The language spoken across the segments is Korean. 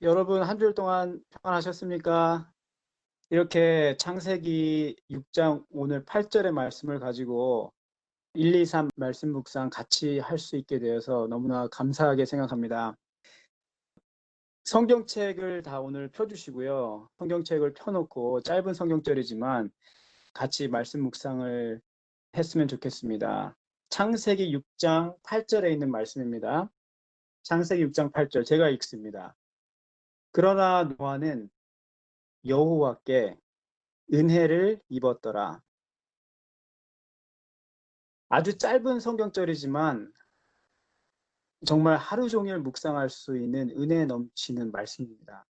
여러분 한 주일 동안 평안하셨습니까? 이렇게 창세기 6장 오늘 8절의 말씀을 가지고 1, 2, 3 말씀 묵상 같이 할 수 있게 되어서 너무나 감사하게 생각합니다. 성경책을 다 오늘 펴주시고요. 성경책을 펴놓고 짧은 성경절이지만 같이 말씀 묵상을 했으면 좋겠습니다. 창세기 6장 8절에 있는 말씀입니다. 창세기 6장 8절 제가 읽습니다. 그러나 노아는 여호와께 은혜를 입었더라. 아주 짧은 성경절이지만 정말 하루 종일 묵상할 수 있는 은혜 넘치는 말씀입니다.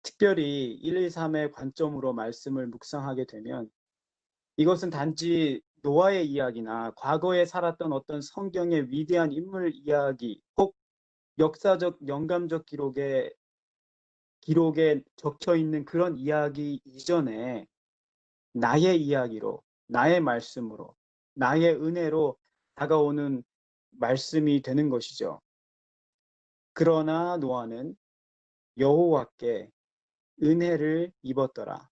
특별히 1, 2, 3의 관점으로 말씀을 묵상하게 되면 이것은 단지 노아의 이야기나 과거에 살았던 어떤 성경의 위대한 인물 이야기, 혹 역사적 영감적 기록에 적혀 있는 그런 이야기 이전에 나의 이야기로, 나의 말씀으로, 나의 은혜로 다가오는 말씀이 되는 것이죠. 그러나 노아는 여호와께 은혜를 입었더라.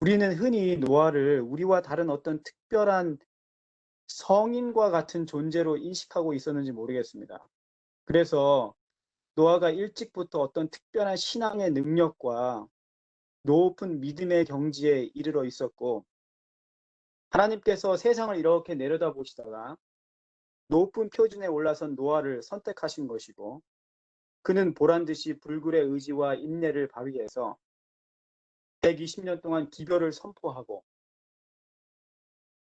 우리는 흔히 노아를 우리와 다른 어떤 특별한 성인과 같은 존재로 인식하고 있었는지 모르겠습니다. 그래서 노아가 일찍부터 어떤 특별한 신앙의 능력과 높은 믿음의 경지에 이르러 있었고, 하나님께서 세상을 이렇게 내려다보시다가 높은 표준에 올라선 노아를 선택하신 것이고, 그는 보란듯이 불굴의 의지와 인내를 발휘해서 120년 동안 기별을 선포하고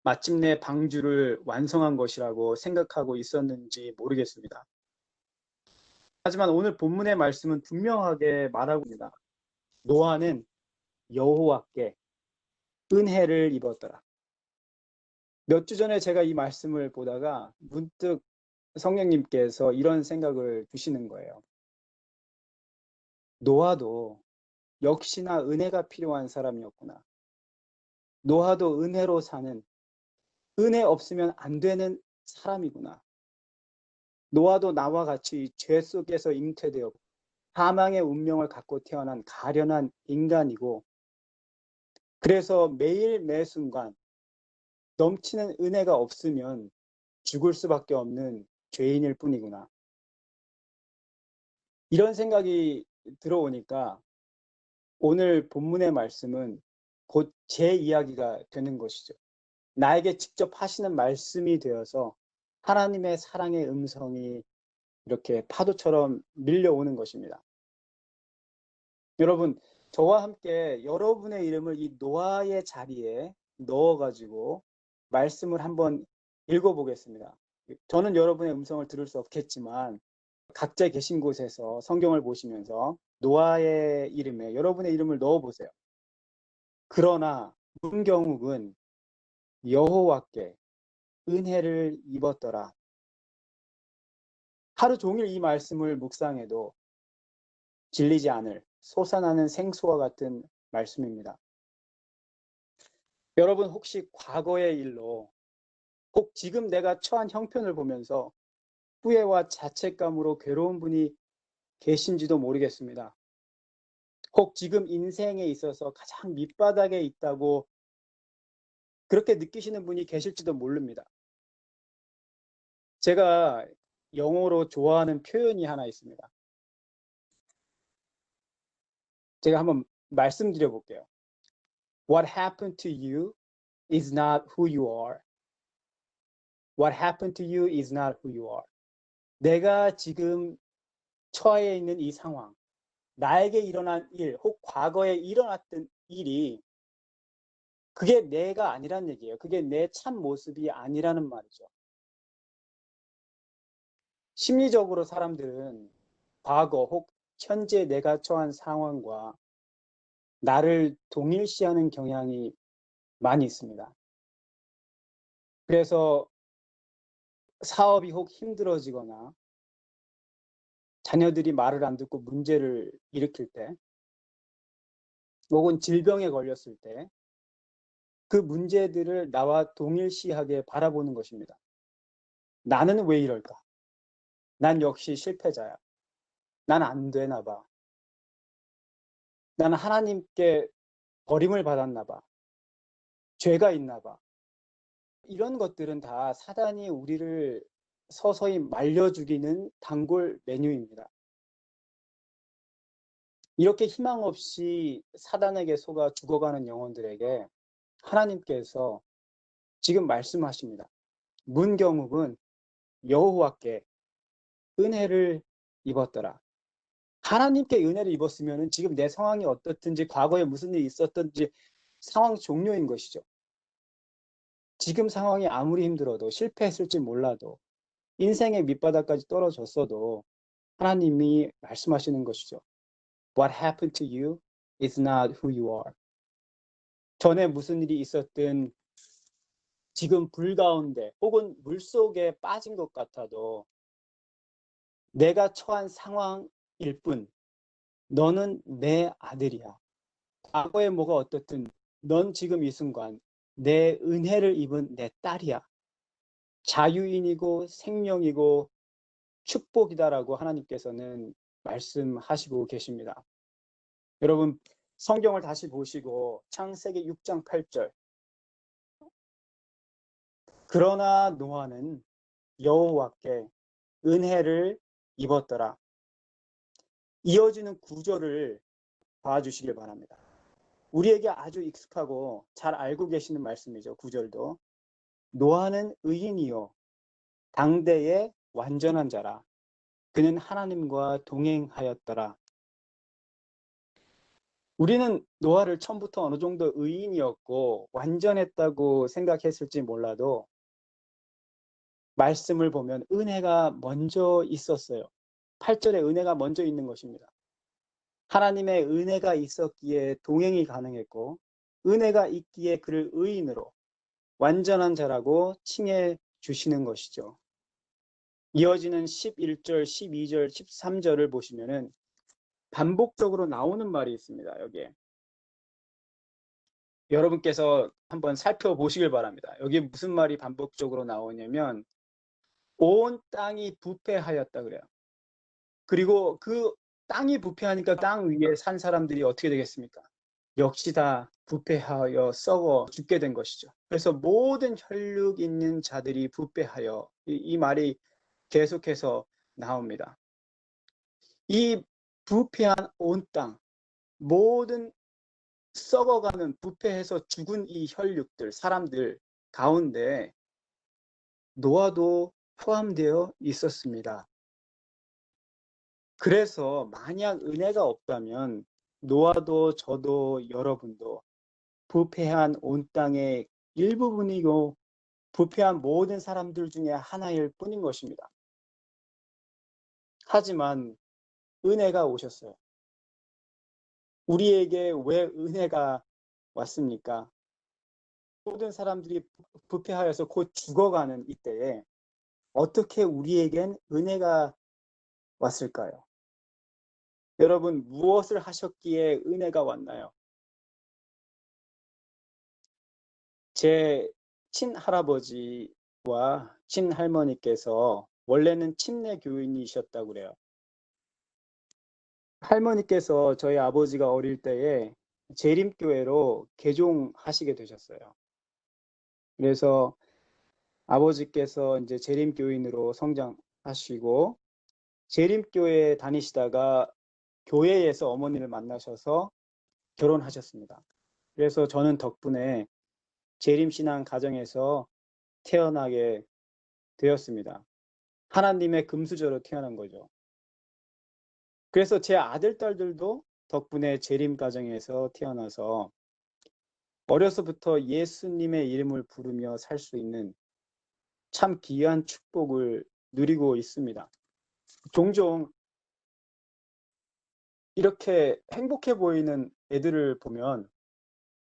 마침내 방주를 완성한 것이라고 생각하고 있었는지 모르겠습니다. 하지만 오늘 본문의 말씀은 분명하게 말하고 있습니다. 노아는 여호와께 은혜를 입었더라. 몇 주 전에 제가 이 말씀을 보다가 문득 성령님께서 이런 생각을 주시는 거예요. 노아도 역시나 은혜가 필요한 사람이었구나. 노아도 은혜로 사는, 은혜 없으면 안 되는 사람이구나. 노아도 나와 같이 죄 속에서 잉태되었고 사망의 운명을 갖고 태어난 가련한 인간이고, 그래서 매일 매순간 넘치는 은혜가 없으면 죽을 수밖에 없는 죄인일 뿐이구나. 이런 생각이 들어오니까 오늘 본문의 말씀은 곧 제 이야기가 되는 것이죠. 나에게 직접 하시는 말씀이 되어서 하나님의 사랑의 음성이 이렇게 파도처럼 밀려오는 것입니다. 여러분, 저와 함께 여러분의 이름을 이 노아의 자리에 넣어가지고 말씀을 한번 읽어보겠습니다. 저는 여러분의 음성을 들을 수 없겠지만 각자 계신 곳에서 성경을 보시면서 노아의 이름에 여러분의 이름을 넣어보세요. 그러나 문경욱은 여호와께 은혜를 입었더라. 하루 종일 이 말씀을 묵상해도 질리지 않을 솟아나는 생수와 같은 말씀입니다. 여러분 혹시 과거의 일로 혹 지금 내가 처한 형편을 보면서 후회와 자책감으로 괴로운 분이 계신지도 모르겠습니다. 혹 지금 인생에 있어서 가장 밑바닥에 있다고 그렇게 느끼시는 분이 계실지도 모릅니다. 제가 영어로 좋아하는 표현이 하나 있습니다. 제가 한번 말씀드려 볼게요. What happened to you is not who you are. What happened to you is not who you are. 내가 지금 처해 있는 이 상황, 나에게 일어난 일, 혹 과거에 일어났던 일이 그게 내가 아니란 얘기예요. 그게 내 참 모습이 아니라는 말이죠. 심리적으로 사람들은 과거 혹 현재 내가 처한 상황과 나를 동일시하는 경향이 많이 있습니다. 그래서 사업이 혹 힘들어지거나 자녀들이 말을 안 듣고 문제를 일으킬 때, 혹은 질병에 걸렸을 때 그 문제들을 나와 동일시하게 바라보는 것입니다. 나는 왜 이럴까? 난 역시 실패자야. 난 안 되나 봐. 나는 하나님께 버림을 받았나 봐. 죄가 있나 봐. 이런 것들은 다 사단이 우리를 서서히 말려 죽이는 단골 메뉴입니다. 이렇게 희망 없이 사단에게 속아 죽어가는 영혼들에게 하나님께서 지금 말씀하십니다. 문경욱은 여호와께 은혜를 입었더라. 하나님께 은혜를 입었으면 지금 내 상황이 어떻든지 과거에 무슨 일이 있었든지 상황 종료인 것이죠. 지금 상황이 아무리 힘들어도 실패했을지 몰라도 인생의 밑바닥까지 떨어졌어도 하나님이 말씀하시는 것이죠. What happened to you is not who you are. 전에 무슨 일이 있었든 지금 불 가운데 혹은 물속에 빠진 것 같아도 내가 처한 상황일 뿐 너는 내 아들이야. 과거에 뭐가 어떻든 넌 지금 이 순간 내 은혜를 입은 내 딸이야. 자유인이고 생명이고 축복이다라고 하나님께서는 말씀하시고 계십니다. 여러분 성경을 다시 보시고 창세기 6장 8절. 그러나 노아는 여호와께 은혜를 입었더라. 이어지는 구절을 봐주시길 바랍니다. 우리에게 아주 익숙하고 잘 알고 계시는 말씀이죠. 구절도. 노아는 의인이요 당대의 완전한 자라. 그는 하나님과 동행하였더라. 우리는 노아를 처음부터 어느 정도 의인이었고 완전했다고 생각했을지 몰라도 말씀을 보면 은혜가 먼저 있었어요. 8절에 은혜가 먼저 있는 것입니다. 하나님의 은혜가 있었기에 동행이 가능했고 은혜가 있기에 그를 의인으로 완전한 자라고 칭해 주시는 것이죠. 이어지는 11절, 12절, 13절을 보시면은 반복적으로 나오는 말이 있습니다. 여기에. 여러분께서 한번 살펴보시길 바랍니다. 여기 무슨 말이 반복적으로 나오냐면 온 땅이 부패하였다 그래요. 그리고 그 땅이 부패하니까 땅 위에 산 사람들이 어떻게 되겠습니까? 역시 다 부패하여 썩어 죽게 된 것이죠. 그래서 모든 혈육 있는 자들이 부패하여 이 말이 계속해서 나옵니다. 이 부패한 온 땅, 모든 썩어가는 부패해서 죽은 이 혈육들, 사람들 가운데 노아도 포함되어 있었습니다. 그래서 만약 은혜가 없다면 노아도 저도 여러분도 부패한 온 땅의 일부분이고 부패한 모든 사람들 중에 하나일 뿐인 것입니다. 하지만 은혜가 오셨어요. 우리에게 왜 은혜가 왔습니까? 모든 사람들이 부패하여서 곧 죽어가는 이때에 어떻게 우리에겐 은혜가 왔을까요? 여러분 무엇을 하셨기에 은혜가 왔나요? 제 친할아버지와 친할머니께서 원래는 침례 교인이셨다고 그래요. 할머니께서 저희 아버지가 어릴 때에 재림교회로 개종하시게 되셨어요. 그래서 아버지께서 이제 재림교인으로 성장하시고 재림교회 다니시다가 교회에서 어머니를 만나셔서 결혼하셨습니다. 그래서 저는 덕분에 재림신앙 가정에서 태어나게 되었습니다. 하나님의 금수저로 태어난 거죠. 그래서 제 아들, 딸들도 덕분에 재림 가정에서 태어나서 어려서부터 예수님의 이름을 부르며 살 수 있는 참 귀한 축복을 누리고 있습니다. 종종 이렇게 행복해 보이는 애들을 보면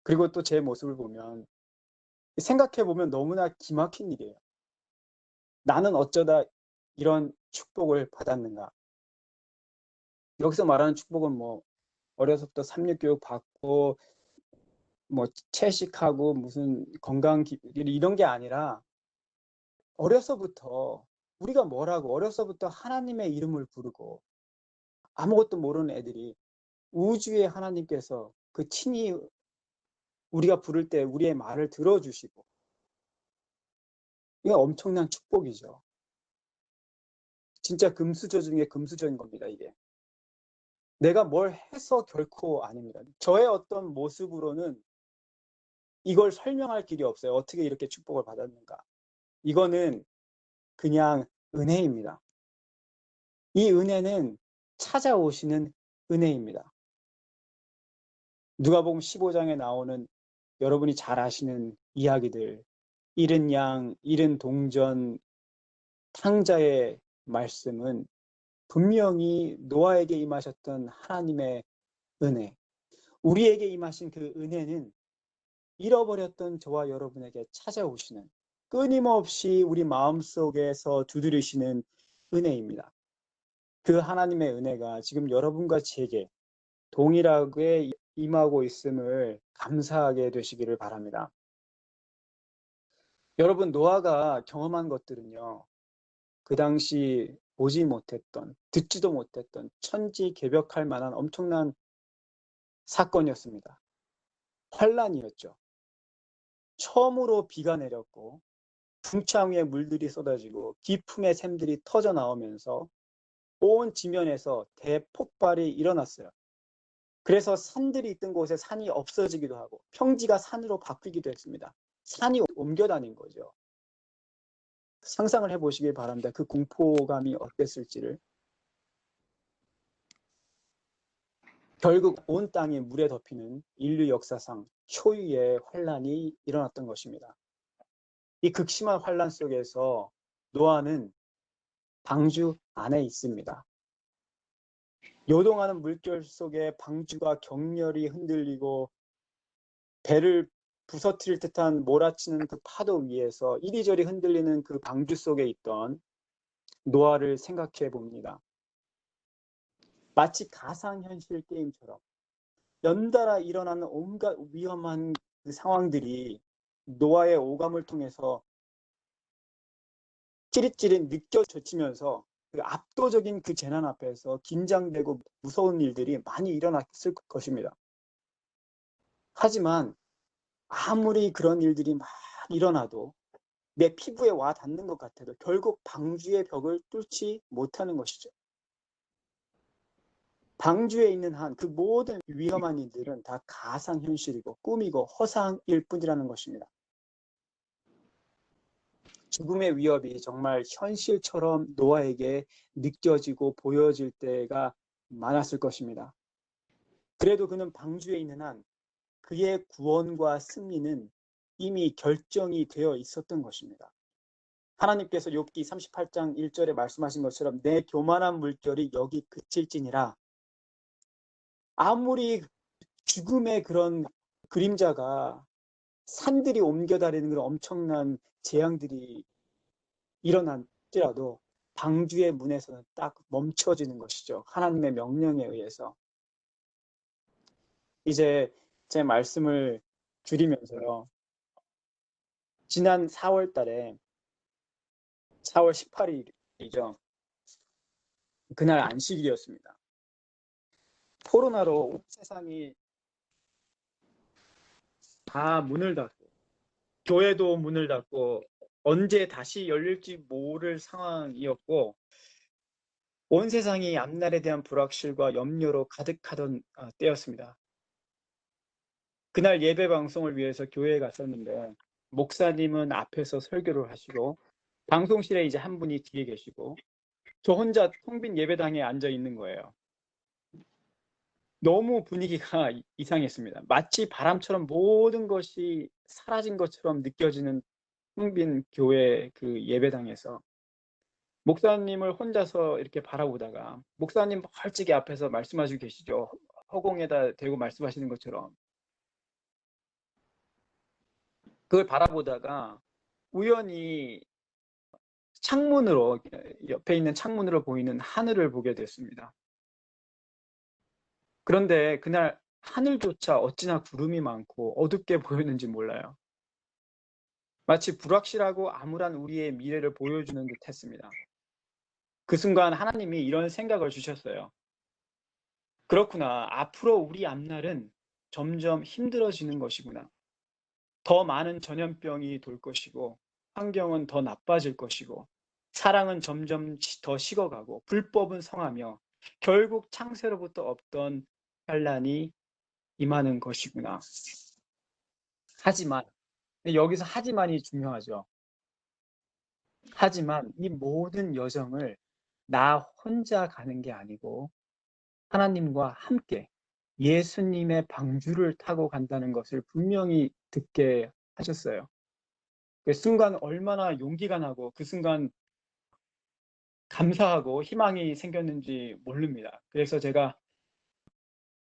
그리고 또 제 모습을 보면 생각해 보면 너무나 기막힌 일이에요. 나는 어쩌다 이런 축복을 받았는가? 여기서 말하는 축복은 뭐 어려서부터 삼육교육 받고 뭐 채식하고 무슨 건강 이런 게 아니라 어려서부터 우리가 뭐라고 어려서부터 하나님의 이름을 부르고 아무것도 모르는 애들이 우주의 하나님께서 그 친히 우리가 부를 때 우리의 말을 들어주시고, 이게 엄청난 축복이죠. 진짜 금수저 중에 금수저인 겁니다, 이게. 내가 뭘 해서 결코 아닙니다. 저의 어떤 모습으로는 이걸 설명할 길이 없어요. 어떻게 이렇게 축복을 받았는가. 이거는 그냥 은혜입니다. 이 은혜는 찾아오시는 은혜입니다. 누가복음 15장에 나오는 여러분이 잘 아시는 이야기들, 잃은 양, 잃은 동전, 탕자의 말씀은 분명히 노아에게 임하셨던 하나님의 은혜, 우리에게 임하신 그 은혜는 잃어버렸던 저와 여러분에게 찾아오시는, 끊임없이 우리 마음속에서 두드리시는 은혜입니다. 그 하나님의 은혜가 지금 여러분과 제게 동일하게 임하고 있음을 감사하게 되시기를 바랍니다. 여러분, 노아가 경험한 것들은요, 그 당시 보지 못했던, 듣지도 못했던 천지개벽할 만한 엄청난 사건이었습니다. 환란이었죠. 처음으로 비가 내렸고 궁창 위에 물들이 쏟아지고 기풍의 샘들이 터져 나오면서 온 지면에서 대폭발이 일어났어요. 그래서 산들이 있던 곳에 산이 없어지기도 하고 평지가 산으로 바뀌기도 했습니다. 산이 옮겨 다닌 거죠. 상상을 해보시길 바랍니다. 그 공포감이 어땠을지를. 결국 온 땅이 물에 덮이는 인류 역사상 초유의 환란이 일어났던 것입니다. 이 극심한 환란 속에서 노아는 방주 안에 있습니다. 요동하는 물결 속에 방주가 격렬히 흔들리고 배를 부서뜨릴 듯한 몰아치는 그 파도 위에서 이리저리 흔들리는 그 방주 속에 있던 노아를 생각해 봅니다. 마치 가상현실 게임처럼 연달아 일어나는 온갖 위험한 그 상황들이 노아의 오감을 통해서 찌릿찌릿 느껴져지면서 그 압도적인 그 재난 앞에서 긴장되고 무서운 일들이 많이 일어났을 것입니다. 하지만 아무리 그런 일들이 막 일어나도 내 피부에 와 닿는 것 같아도 결국 방주의 벽을 뚫지 못하는 것이죠. 방주에 있는 한 그 모든 위험한 일들은 다 가상현실이고 꿈이고 허상일 뿐이라는 것입니다. 죽음의 위협이 정말 현실처럼 노아에게 느껴지고 보여질 때가 많았을 것입니다. 그래도 그는 방주에 있는 한 그의 구원과 승리는 이미 결정이 되어 있었던 것입니다. 하나님께서 욥기 38장 1절에 말씀하신 것처럼 내 교만한 물결이 여기 그칠지니라. 아무리 죽음의 그런 그림자가 산들이 옮겨다니는 그런 엄청난 재앙들이 일어날지라도 방주의 문에서는 딱 멈춰지는 것이죠. 하나님의 명령에 의해서. 이제 제 말씀을 줄이면서요. 지난 4월 달에 4월 18일이죠. 그날 안식일이었습니다. 코로나로 온 세상이 다 문을 닫고 교회도 문을 닫고 언제 다시 열릴지 모를 상황이었고 온 세상이 앞날에 대한 불확실과 염려로 가득하던 때였습니다. 그날 예배 방송을 위해서 교회에 갔었는데 목사님은 앞에서 설교를 하시고 방송실에 이제 한 분이 뒤에 계시고 저 혼자 텅 빈 예배당에 앉아 있는 거예요. 너무 분위기가 이상했습니다. 마치 바람처럼 모든 것이 사라진 것처럼 느껴지는 텅 빈 교회 그 예배당에서 목사님을 혼자서 이렇게 바라보다가 목사님 멀찍이 앞에서 말씀하시고 계시죠. 허공에다 대고 말씀하시는 것처럼. 그걸 바라보다가 우연히 창문으로 옆에 있는 창문으로 보이는 하늘을 보게 됐습니다. 그런데 그날 하늘조차 어찌나 구름이 많고 어둡게 보였는지 몰라요. 마치 불확실하고 암울한 우리의 미래를 보여주는 듯 했습니다. 그 순간 하나님이 이런 생각을 주셨어요. 그렇구나. 앞으로 우리 앞날은 점점 힘들어지는 것이구나. 더 많은 전염병이 돌 것이고, 환경은 더 나빠질 것이고, 사랑은 점점 더 식어가고, 불법은 성하며, 결국 창세로부터 없던 환란이 임하는 것이구나. 하지만, 여기서 하지만이 중요하죠. 하지만 이 모든 여정을 나 혼자 가는 게 아니고, 하나님과 함께 예수님의 방주를 타고 간다는 것을 분명히 듣게 하셨어요. 그 순간 얼마나 용기가 나고 그 순간 감사하고 희망이 생겼는지 모릅니다. 그래서 제가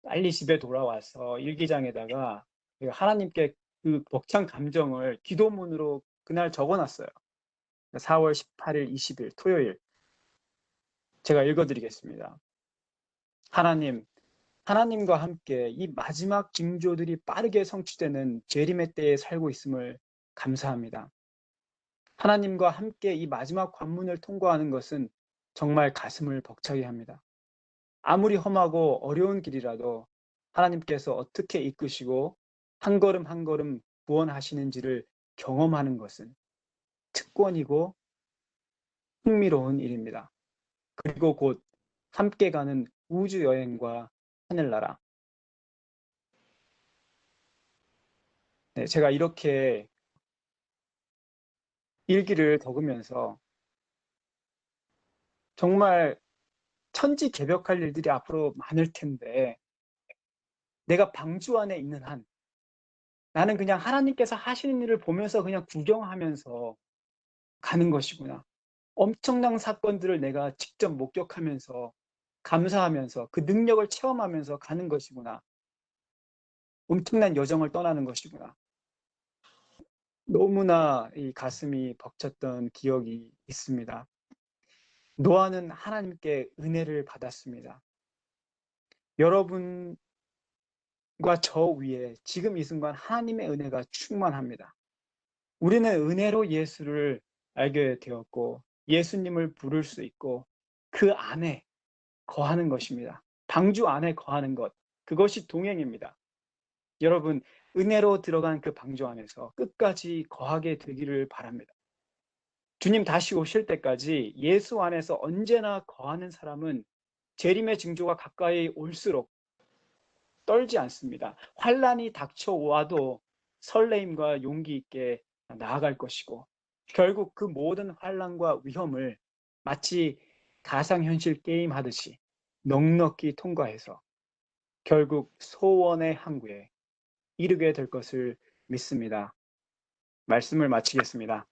빨리 집에 돌아와서 일기장에다가 제가 하나님께 그 벅찬 감정을 기도문으로 그날 적어놨어요. 4월 18일, 20일 토요일 제가 읽어드리겠습니다. 하나님, 하나님과 함께 이 마지막 징조들이 빠르게 성취되는 재림의 때에 살고 있음을 감사합니다. 하나님과 함께 이 마지막 관문을 통과하는 것은 정말 가슴을 벅차게 합니다. 아무리 험하고 어려운 길이라도 하나님께서 어떻게 이끄시고 한 걸음 한 걸음 구원하시는지를 경험하는 것은 특권이고 흥미로운 일입니다. 그리고 곧 함께 가는 우주 여행과 하늘나라. 네, 제가 이렇게 일기를 적으면서 정말 천지개벽할 일들이 앞으로 많을 텐데 내가 방주 안에 있는 한 나는 그냥 하나님께서 하시는 일을 보면서 그냥 구경하면서 가는 것이구나. 엄청난 사건들을 내가 직접 목격하면서 감사하면서 그 능력을 체험하면서 가는 것이구나. 엄청난 여정을 떠나는 것이구나. 너무나 이 가슴이 벅찼던 기억이 있습니다. 노아는 하나님께 은혜를 받았습니다. 여러분과 저 위에 지금 이 순간 하나님의 은혜가 충만합니다. 우리는 은혜로 예수를 알게 되었고 예수님을 부를 수 있고 그 안에 거하는 것입니다. 방주 안에 거하는 것, 그것이 동행입니다. 여러분, 은혜로 들어간 그 방주 안에서 끝까지 거하게 되기를 바랍니다. 주님 다시 오실 때까지 예수 안에서 언제나 거하는 사람은 재림의 징조가 가까이 올수록 떨지 않습니다. 환란이 닥쳐와도 설레임과 용기 있게 나아갈 것이고 결국 그 모든 환란과 위험을 마치 가상현실 게임 하듯이 넉넉히 통과해서 결국 소원의 항구에 이르게 될 것을 믿습니다. 말씀을 마치겠습니다.